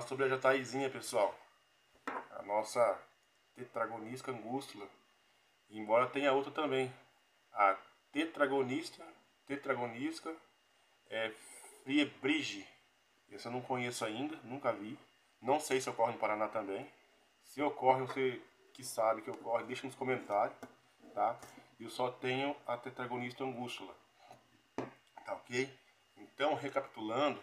falar sobre a jataizinha, pessoal. A nossa tetragonista angústula. Embora tenha outra também. A tetragonista Friebrige. Essa eu não conheço ainda, nunca vi. Não sei se ocorre no Paraná também. Se ocorre, você que sabe que ocorre, deixa nos comentários, tá? Eu só tenho a tetragonista angústula, tá ok? Então, recapitulando,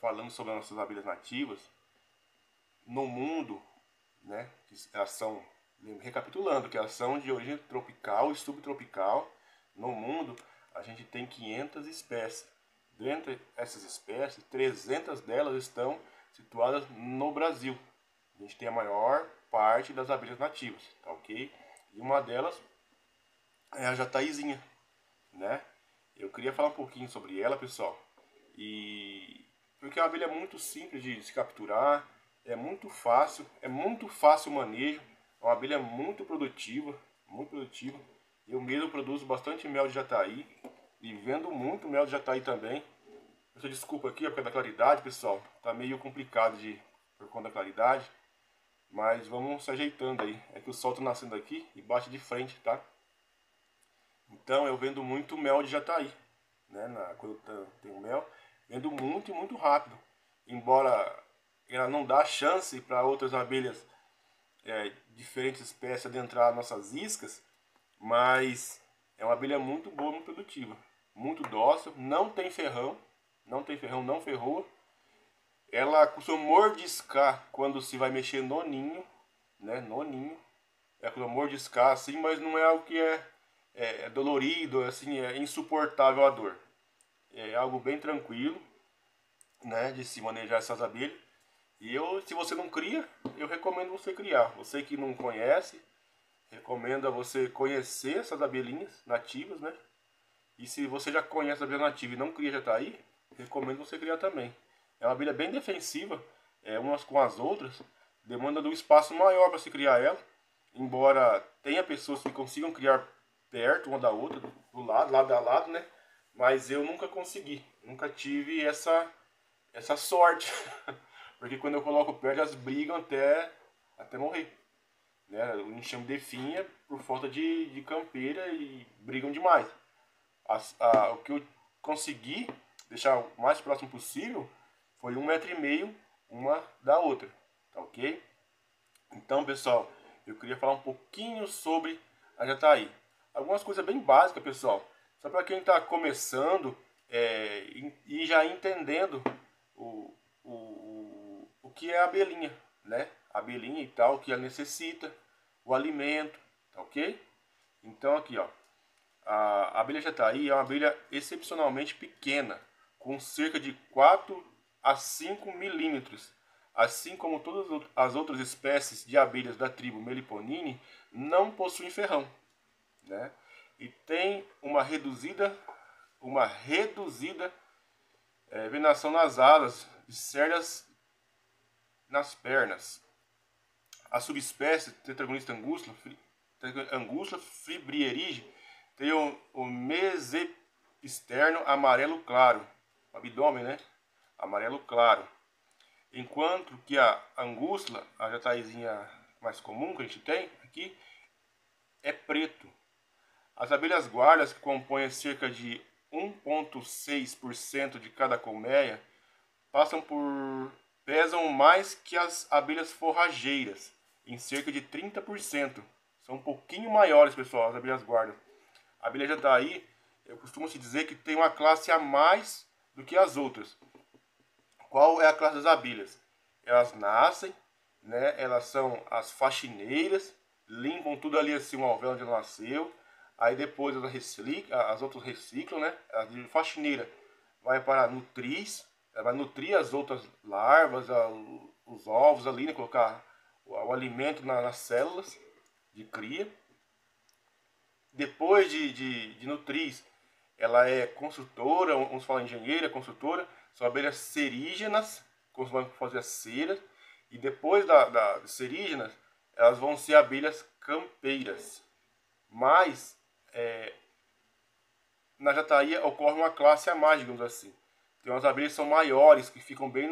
falando sobre as nossas abelhas nativas, no mundo, né, que elas são, recapitulando, que elas são de origem tropical e subtropical, no mundo a gente tem 500 espécies. Dentre essas espécies, 300 delas estão situadas no Brasil. A gente tem a maior parte das abelhas nativas, tá ok? E uma delas é a jataizinha, né? Eu queria falar um pouquinho sobre ela, pessoal. Porque a abelha é muito simples de se capturar, é muito fácil o manejo. É uma abelha muito produtiva, muito produtiva. Eu mesmo produzo bastante mel de jataí e vendo muito mel de jataí também. Peço desculpa aqui por causa da claridade, pessoal. Tá meio complicado por conta da claridade. Mas vamos se ajeitando aí. É que o sol tá nascendo aqui e bate de frente, tá? Então eu vendo muito mel de jataí, né? Quando eu tenho mel, vendo muito e muito rápido. Embora ela não dá chance para outras abelhas diferentes espécies adentrar nossas iscas, mas é uma abelha muito boa, muito produtiva, muito dócil, não tem ferrão, não ferroa. Ela costuma mordiscar quando se vai mexer no ninho, né? No ninho. Ela costuma mordiscar assim, mas não é algo que é dolorido, assim, é insuportável a dor. É algo bem tranquilo, né, de se manejar essas abelhas. E se você não cria, eu recomendo você criar. Você que não conhece, recomendo a você conhecer essas abelhinhas nativas, né? E se você já conhece a abelha nativa e não cria jataí, recomendo você criar também. É uma abelha bem defensiva, umas com as outras, demanda de um espaço maior para se criar ela. Embora tenha pessoas que consigam criar perto uma da outra, do lado a lado, né? Mas eu nunca consegui, nunca tive essa sorte. Porque quando eu coloco perto, elas brigam até morrer. Né? O enxame definha por falta de campeira e brigam demais. O que eu consegui deixar o mais próximo possível foi 1,5 m uma da outra, tá ok? Então, pessoal, eu queria falar um pouquinho sobre a jataí. Algumas coisas bem básicas, pessoal, só para quem está começando e já entendendo o que é a abelhinha, né? A abelhinha e tal, o que ela necessita, o alimento, tá ok? Então aqui, ó, a abelha jataí é uma abelha excepcionalmente pequena, com cerca de 4 a 5 milímetros. Assim como todas as outras espécies de abelhas da tribo Meliponini, não possuem ferrão, né? E tem uma reduzida venação nas alas e cerdas nas pernas. A subespécie Tetragonista angústula fibrierige tem o mesepisterno amarelo claro, o abdômen, né? Amarelo claro. Enquanto que a angústula, a jataizinha mais comum que a gente tem aqui, é preto. As abelhas guardas, que compõem cerca de 1,6% de cada colmeia, pesam mais que as abelhas forrageiras, em cerca de 30%. São um pouquinho maiores, pessoal, as abelhas guardas. A abelha jataí, eu costumo se dizer que tem uma classe a mais do que as outras. Qual é a classe das abelhas? Elas nascem, né? Elas são as faxineiras, limpam tudo ali assim, o alvéolo onde ela nasceu. Aí depois as outras reciclam, né? A de faxineira vai para nutrir, ela vai nutrir as outras larvas, os ovos ali, né? Colocar o alimento nas células de cria. Depois de nutrir, ela é construtora, vamos falar engenheira, construtora, são abelhas cerígenas, costumam fazer a cera, e depois das cerígenas, elas vão ser abelhas campeiras. Mas, na jataí ocorre uma classe a mais, digamos assim. Tem umas abelhas que são maiores, que ficam bem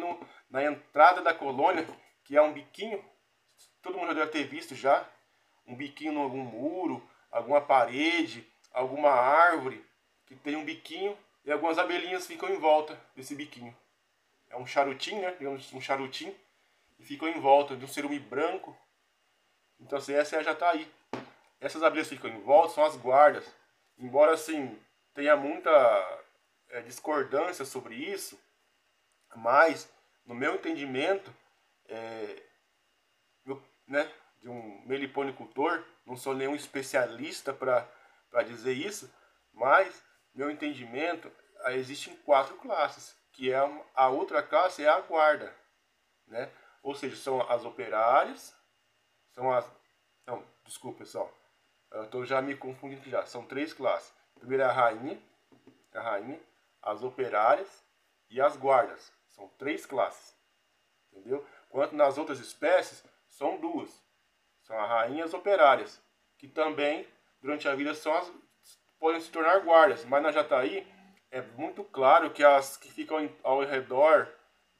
na entrada da colônia, que é um biquinho. Todo mundo já deve ter visto já. Um biquinho em algum muro, alguma parede, alguma árvore, que tem um biquinho e algumas abelhinhas ficam em volta desse biquinho. É um charutinho, né? Digamos, um charutinho. E ficam em volta de um cerume branco. Então assim, essa é a jataí. Essas abelhas que ficam em volta são as guardas. Embora assim tenha muita discordância sobre isso, mas no meu entendimento, né, de um meliponicultor, não sou nenhum especialista para dizer isso, mas meu entendimento, existem 4 classes, que é a outra classe é a guarda, né? Ou seja, são as operárias, são as... Não, desculpa pessoal, eu estou já me confundindo já, são 3 classes. Primeiro é a rainha, as operárias e as guardas, são 3 classes, entendeu? Quanto nas outras espécies, são 2. São as rainhas operárias, que também, durante a vida, podem se tornar guardas. Mas na jataí, é muito claro que as que ficam ao redor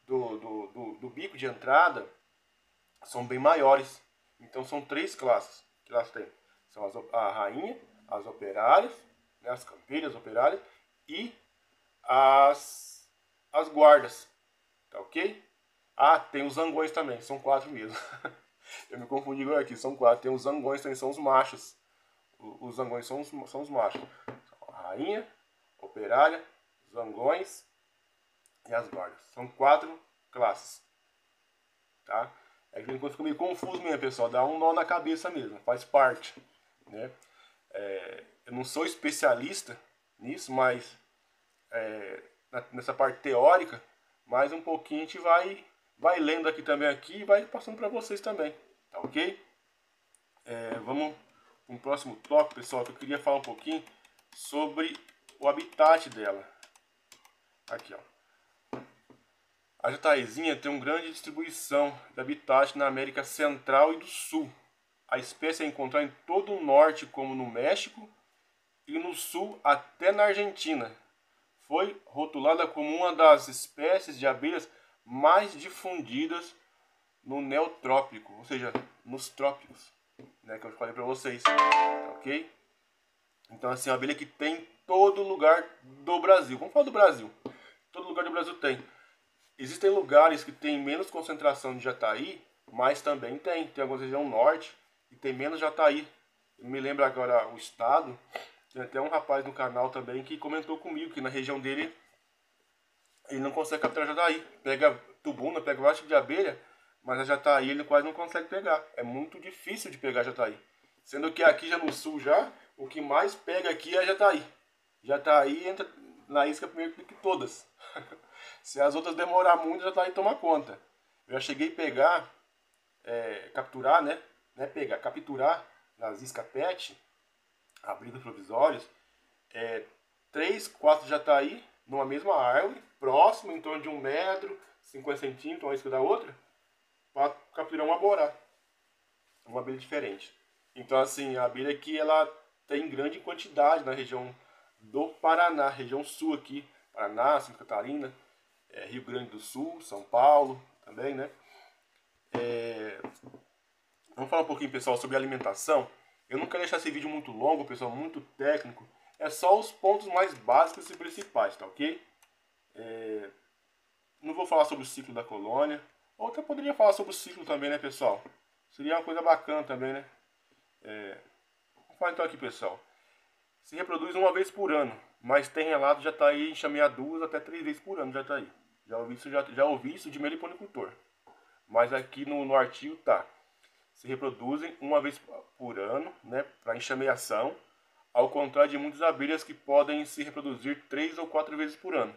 do bico de entrada são bem maiores. Então são 3 classes que elas têm. São a rainha, as operárias, né, as campeiras operárias e as guardas. Tá ok? Ah, tem os zangões também, são 4 mesmo. Eu me confundi agora aqui, são 4. Tem os zangões também, são os machos. Os zangões são os machos. A rainha, operária, zangões e as guardas. São 4 classes. Tá? É que fica meio confuso mesmo, pessoal. Dá um nó na cabeça mesmo, faz parte. Né? Eu não sou especialista nisso, mas nessa parte teórica, mas um pouquinho a gente vai lendo aqui também e vai passando para vocês também, tá ok? Vamos para um próximo tópico, pessoal, que eu queria falar um pouquinho sobre o habitat dela. Aqui, ó. A jataizinha tem uma grande distribuição de habitat na América Central e do Sul. A espécie é encontrada em todo o norte, como no México, e no sul até na Argentina. Foi rotulada como uma das espécies de abelhas mais difundidas no neotrópico, ou seja, nos trópicos, né, que eu falei para vocês, ok? Então assim, é uma abelha que tem em todo lugar do Brasil. Vamos falar do Brasil. Todo lugar do Brasil tem. Existem lugares que tem menos concentração de jataí, mas também tem. Tem algumas regiões norte e tem menos jataí. Eu não me lembro agora o estado. Tem até um rapaz no canal também que comentou comigo que na região dele ele não consegue capturar jataí. Pega tubuna, pega vários tipos de abelha, mas a jataí ele quase não consegue pegar. É muito difícil de pegar jataí. Sendo que aqui já no sul já, o que mais pega aqui é a jataí. Jataí entra na isca primeiro que todas. Se as outras demorar muito, a jataí toma conta. Eu já cheguei a pegar, capturar, né? Capturar nas iscas PET, abrigos provisórios, 3, 4 jataí numa mesma árvore, próximo, em torno de 1 metro, 50 centímetros, uma isca da outra, para capturar uma borá, uma abelha diferente. Então assim, a abelha aqui ela tem grande quantidade na região do Paraná, região sul aqui, Paraná, Santa Catarina, Rio Grande do Sul, São Paulo também, né? Vamos falar um pouquinho, pessoal, sobre alimentação. Eu não quero deixar esse vídeo muito longo, pessoal, muito técnico. É só os pontos mais básicos e principais, tá ok? Não vou falar sobre o ciclo da colônia. Ou até poderia falar sobre o ciclo também, né, pessoal? Seria uma coisa bacana também, né? Vamos falar então aqui, pessoal. Se reproduz uma vez por ano, mas tem relato já tá aí em chamear 2 até 3 vezes por ano, já tá aí. Já ouvi isso de meliponicultor. Mas aqui no artigo tá. Se reproduzem uma vez por ano, né, para enxameação, ao contrário de muitas abelhas que podem se reproduzir 3 ou 4 vezes por ano.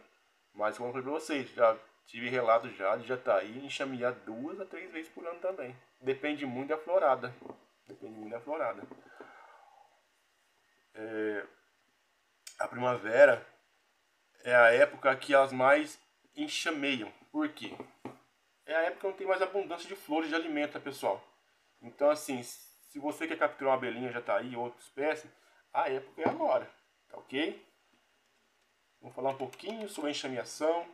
Mas como eu falei para vocês, já tive relatos já de jataí enxamear 2 a 3 vezes por ano também. Depende muito da florada. A primavera é a época que elas mais enxameiam. Por quê? É a época onde tem mais abundância de flores de alimento, pessoal. Então, assim, se você quer capturar uma abelhinha jataí ou outra espécie, a época é agora, tá ok? Vamos falar um pouquinho sobre a enxameação.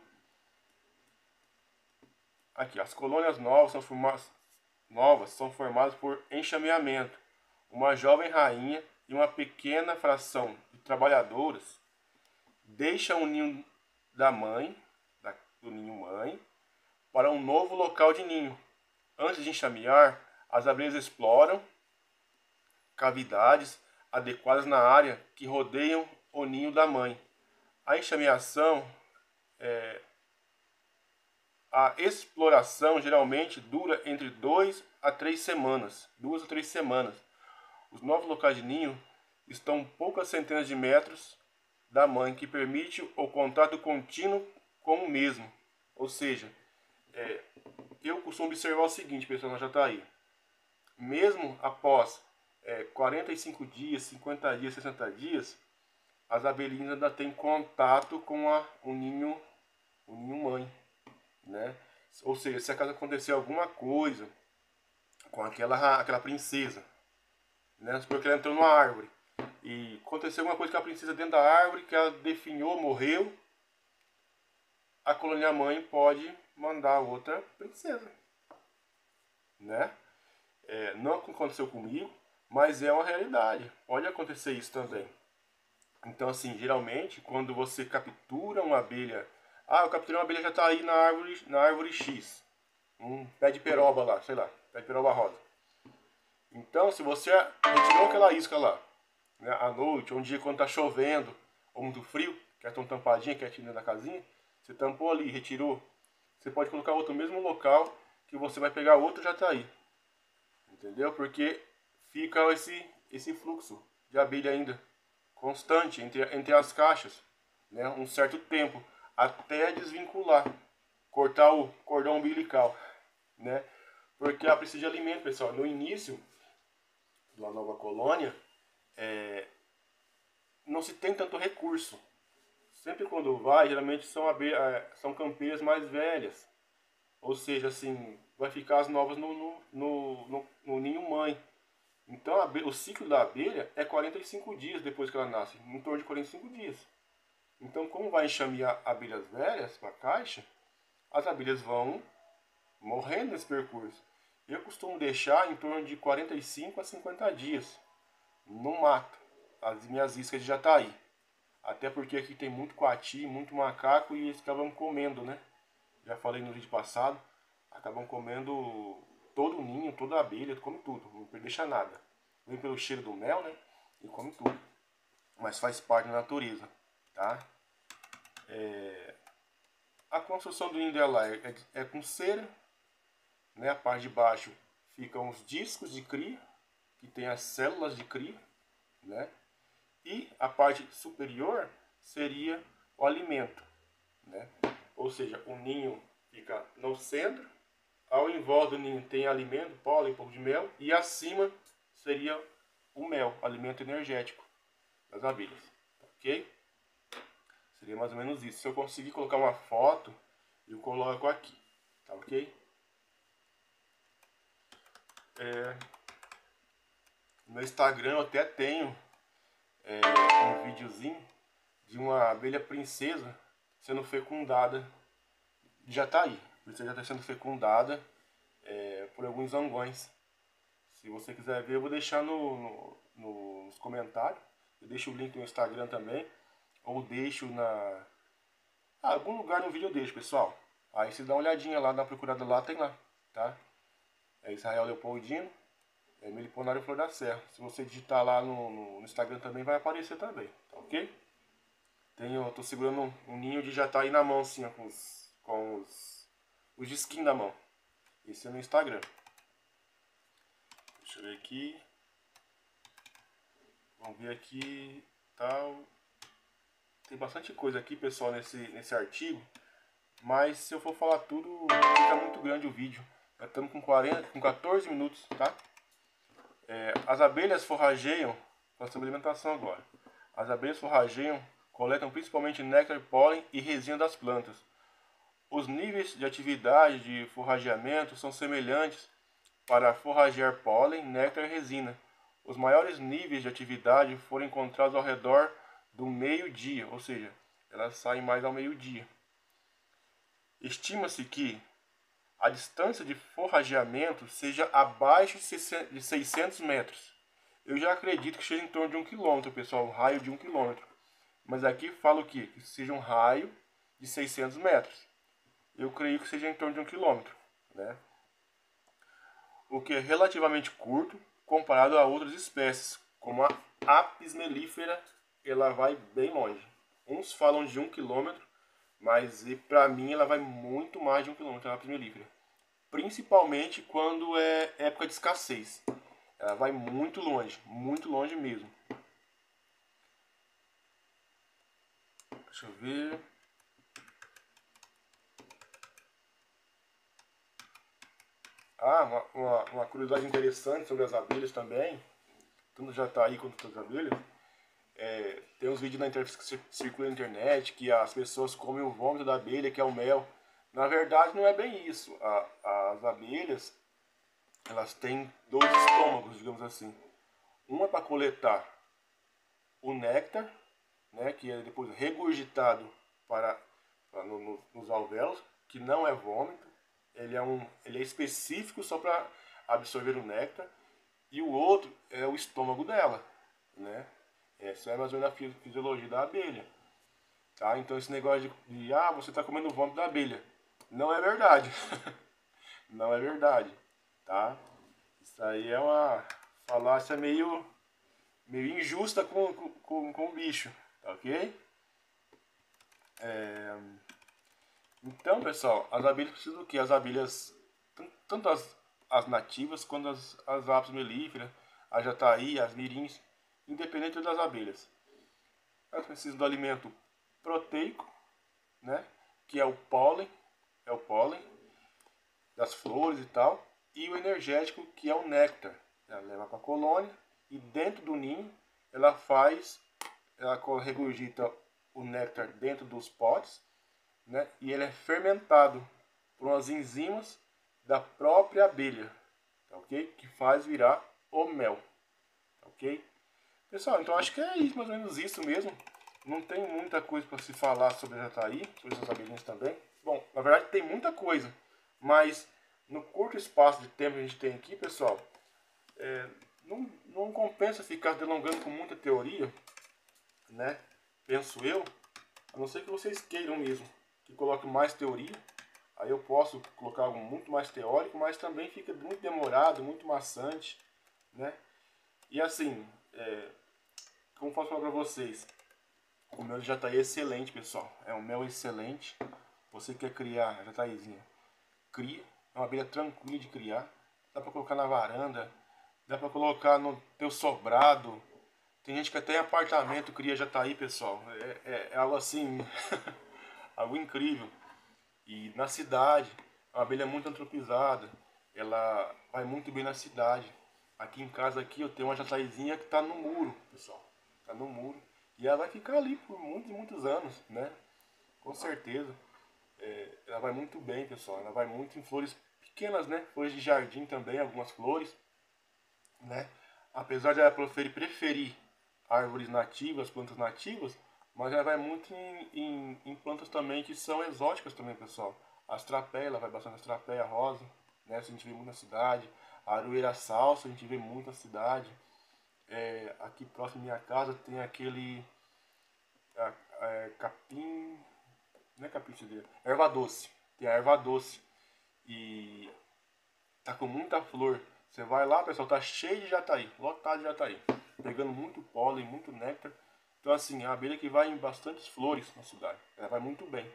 Aqui, as colônias novas são formadas por enxameamento. Uma jovem rainha e uma pequena fração de trabalhadoras deixam o ninho da mãe, do ninho mãe, para um novo local de ninho. Antes de enxamear, as abelhas exploram cavidades adequadas na área que rodeiam o ninho da mãe. A enxameação, a exploração geralmente dura entre 2 a 3 semanas. Os novos locais de ninho estão poucas centenas de metros da mãe, que permite o contato contínuo com o mesmo. Ou seja, eu costumo observar o seguinte, pessoal, na Jataí. Mesmo após 45 dias, 50 dias, 60 dias, as abelhinhas ainda têm contato com o ninho mãe, né? Ou seja, se acaso acontecer alguma coisa com aquela princesa, né? Porque ela entrou numa árvore e aconteceu alguma coisa com a princesa dentro da árvore, que ela definhou, morreu, a colônia mãe pode mandar outra princesa, né? Não aconteceu comigo, mas é uma realidade. Pode acontecer isso também. Então, assim, geralmente, quando você captura uma abelha... eu capturei uma abelha, já está aí na árvore X. Um pé de peroba lá, sei lá, pé de peroba rosa. Então, se você retirou aquela isca lá, né, à noite, ou um dia quando está chovendo, ou muito frio, que é tão tampadinha, quietinha da casinha, você tampou ali, retirou, você pode colocar outro no mesmo local, que você vai pegar outro jataí. Entendeu? Porque fica esse fluxo de abelha ainda constante entre as caixas, né? Um certo tempo, até desvincular, cortar o cordão umbilical, né? Porque ela precisa de alimento, pessoal. No início da nova colônia, não se tem tanto recurso. Sempre quando vai, geralmente são campeiras mais velhas. Ou seja, assim, vai ficar as novas no ninho mãe. Então o ciclo da abelha é 45 dias depois que ela nasce, em torno de 45 dias. Então, como vai enxamear abelhas velhas para a caixa, as abelhas vão morrendo nesse percurso. Eu costumo deixar em torno de 45 a 50 dias no mato, as minhas iscas de jataí. Até porque aqui tem muito coati, muito macaco e eles acabam comendo, né? Já falei no vídeo passado, acabam comendo todo o ninho, toda a abelha, come tudo, não deixa nada. Vem pelo cheiro do mel, né? E come tudo. Mas faz parte da natureza, tá? A construção do ninho dela é com cera, né? A parte de baixo ficam os discos de cria, que tem as células de cria, né? E a parte superior seria o alimento, né? Ou seja, o ninho fica no centro, ao em volta do ninho tem alimento, pólen, um pouco de mel, e acima seria o mel, alimento energético das abelhas, ok? Seria mais ou menos isso. Se eu conseguir colocar uma foto, eu coloco aqui, tá ok? No Instagram eu até tenho um videozinho de uma abelha princesa sendo fecundada, já tá aí, a princesa já está sendo fecundada por alguns zangões. Se você quiser ver, eu vou deixar nos comentários. Eu deixo o link no Instagram também. Ou deixo algum lugar no vídeo eu deixo, pessoal. Aí você dá uma olhadinha lá, dá uma procurada lá, tem lá, tá? É Israel Leopoldino, Meliponário Flor da Serra. Se você digitar lá no Instagram também vai aparecer também, tá ok? Eu tô segurando um ninho de jataí na mão, assim, ó, com os disquinhos na mão. Esse é no Instagram. Deixa eu ver aqui. Vamos ver aqui, tal. Tem bastante coisa aqui, pessoal, nesse artigo. Mas se eu for falar tudo, fica muito grande o vídeo. Já estamos com 14 minutos, tá? As abelhas forrageiam, faço sobre alimentação agora. As abelhas forrageiam, coletam principalmente néctar, pólen e resina das plantas. Os níveis de atividade de forrageamento são semelhantes para forragear pólen, néctar e resina. Os maiores níveis de atividade foram encontrados ao redor do meio-dia, ou seja, elas saem mais ao meio-dia. Estima-se que a distância de forrageamento seja abaixo de 600 metros. Eu já acredito que seja em torno de 1 quilômetro, pessoal, um raio de 1 quilômetro. Mas aqui fala o quê? Que seja um raio de 600 metros. Eu creio que seja em torno de 1 quilômetro, né? O que é relativamente curto comparado a outras espécies, como a Apis mellifera, ela vai bem longe. Uns falam de 1 quilômetro, mas para mim ela vai muito mais de 1 quilômetro, a Apis mellifera. Principalmente quando é época de escassez. Ela vai muito longe mesmo. Deixa eu ver. Ah, uma curiosidade interessante sobre as abelhas também. Tanto já tá aí quanto as abelhas. Tem uns vídeos na internet que circulam na internet que as pessoas comem o vômito da abelha, que é o mel. Na verdade não é bem isso. As abelhas, elas têm dois estômagos, digamos assim. Um é para coletar o néctar, né, que é depois regurgitado nos alvéolos, que não é vômito. Ele é específico só para absorver o néctar. E o outro é o estômago dela, né? Essa é mais ou menos a fisiologia da abelha. Tá? Então esse negócio de você está comendo o vômito da abelha. Não é verdade. Não é verdade. Tá? Isso aí é uma falácia meio injusta com o bicho. Tá ok? Então, pessoal, as abelhas precisam do quê? As abelhas, tanto as nativas quanto as Apis mellifera, a jataí, as mirins, independente das abelhas. Elas precisam do alimento proteico, né? Que é o pólen das flores e tal, e o energético, que é o néctar. Ela leva para a colônia e dentro do ninho ela regurgita o néctar dentro dos potes, né? E ele é fermentado por umas enzimas da própria abelha, tá ok? Que faz virar o mel, tá ok? Pessoal, então acho que é isso, mais ou menos isso mesmo. Não tem muita coisa para se falar sobre a jataí, sobre essas abelhinhas também. Bom, na verdade tem muita coisa, mas no curto espaço de tempo que a gente tem aqui, pessoal, não compensa ficar delongando com muita teoria, né? Penso eu, a não ser que vocês queiram mesmo que coloque mais teoria. Aí eu posso colocar algo muito mais teórico, mas também fica muito demorado, muito maçante, né? E assim, como posso falar para vocês, o mel de jataí é excelente, pessoal. É um mel excelente. Você quer criar jataizinha, cria. É uma abelha tranquila de criar. Dá para colocar na varanda, dá para colocar no teu sobrado. Tem gente que até em apartamento cria jataí, pessoal. É algo assim, algo incrível. E na cidade, a abelha é muito antropizada. Ela vai muito bem na cidade. Aqui em casa aqui eu tenho uma jataizinha que está no muro, pessoal. Está no muro. E ela vai ficar ali por muitos e muitos anos, né? Com certeza. Ela vai muito bem, pessoal. Ela vai muito em flores pequenas, né? Flores de jardim também, algumas flores, né? Apesar de ela preferir árvores nativas, plantas nativas, mas ela vai muito em plantas também que são exóticas também, pessoal. As trapéia, ela vai bastante as trapéia rosa, né? Isso a gente vê muito na cidade. A aroeira salsa, a gente vê muito na cidade. Aqui próximo da minha casa tem aquele capim, não é capim cedeira, erva doce. Tem a erva doce e tá com muita flor. Você vai lá, pessoal, tá cheio de jataí, lotado de jataí, pegando muito pólen, muito néctar. Então assim, é a abelha que vai em bastantes flores na cidade. Ela vai muito bem.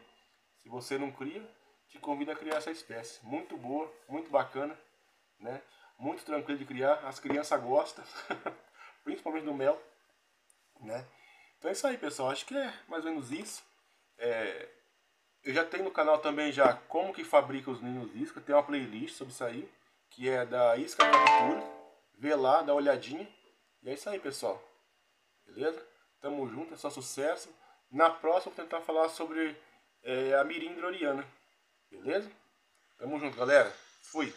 Se você não cria, te convido a criar essa espécie. Muito boa, muito bacana, né? Muito tranquilo de criar, as crianças gostam, principalmente do mel, né? Então é isso aí, pessoal. Acho que é mais ou menos isso. Eu já tenho no canal também já como que fabrica os ninhos isca. Tem uma playlist sobre isso aí, que é da Isca Captura. Vê lá, dá uma olhadinha. E é isso aí, pessoal. Beleza? Tamo junto, é só sucesso. Na próxima eu vou tentar falar sobre a mirim droriana. Beleza? Tamo junto, galera. Fui.